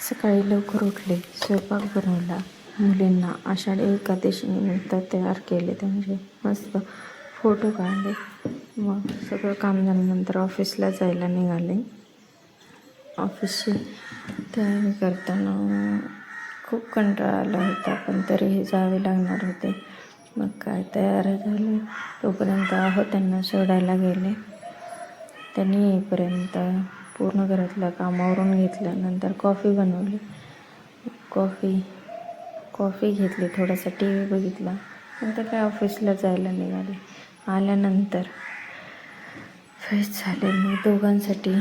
सकाळी लवकर उठले, स्वयंपाक बनवला, मुलींना आषाढी एकादशीनिमित्त तयार केले, त्यांचे मस्त फोटो काढले. मग सगळं काम झाल्यानंतर ऑफिसला जायला निघाले. ऑफिसची तयारी करताना खूप कंटाळा आला होता, पण तरीही जावे लागणार होते. मग काय तयार झाले, तोपर्यंत त्यांना सोडायला गेले. त्यांनी येईपर्यंत पूर्ण घरातलं कामावरून घेतल्यानंतर कॉफी बनवली. कॉफी घेतली, थोडासा टी व्ही बघितला, नंतर काय ऑफिसला जायला निघाले. आल्यानंतर फ्रेश झाले. मग दोघांसाठी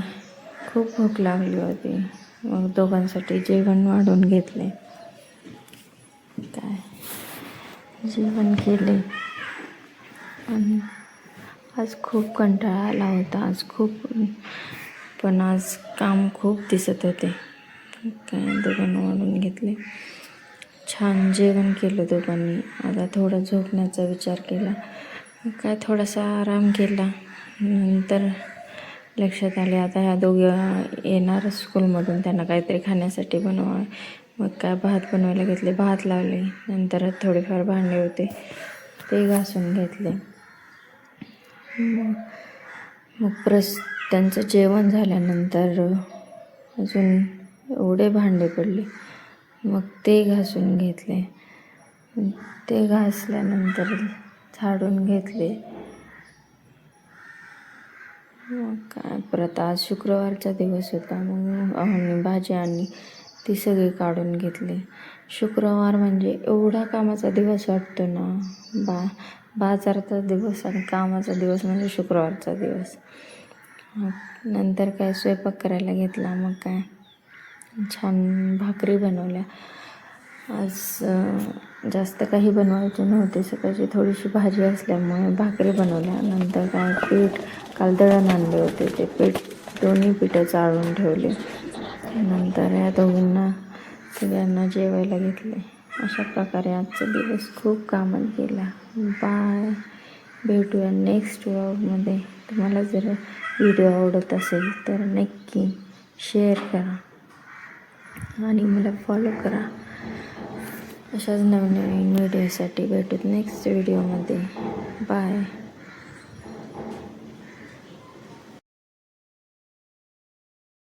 खूप भूक लागली होती, मग दोघांसाठी जेवण वाढून घेतले. काय जेवण केले. आणि आज खूप कंटाळा आला होता, पण आज काम खूप दिसत होते. काय दोघांना वाढून घेतले, छान जेवण केलं दोघांनी. आता थोडा झोपण्याचा विचार केला, काय थोडासा आराम केला. नंतर लक्षात आले आता ह्या दोघं येणार स्कूलमधून, त्यांना काहीतरी खाण्यासाठी बनवा. मग काय भात बनवायला घेतले, भात लावले. नंतर थोडेफार भांडे होते ते घासून घेतले. मग त्यांचं जेवण झाल्यानंतर अजून एवढे भांडे पडले, मग ते घासून घेतले. ते घासल्यानंतर झाडून घेतले. मग काय परत आज शुक्रवारचा दिवस होता, मग भाजी आणली, ती सगळी काढून घेतली. शुक्रवार म्हणजे एवढा कामाचा दिवस वाटतो ना, बाजाराचा दिवस आणि कामाचा दिवस म्हणजे शुक्रवारचा दिवस. नंतर काय स्वयंपाक करायला घेतला. मग काय छान भाकरी बनवल्या. आज जास्त काही बनवायचे नव्हते, सकाळची थोडीशी भाजी असल्यामुळे भाकरी बनवल्या. नंतर काय पीठ काल दळण आणले होते, ते दोन्ही पिठं चाळून ठेवले. नंतर या दोघींना सगळ्यांना जेवायला घेतले. अशा प्रकारे आजचा दिवस खूप कामात गेला. बाय, भेटूया नेक्स्ट व्लॉगमध्ये. तुम्हाला जर व्हिडिओ आवडत असेल तर नक्की शेअर करा आणि मला फॉलो करा. अशाच नवीन व्हिडिओसाठी भेटूत नेक्स्ट व्हिडिओमध्ये. बाय.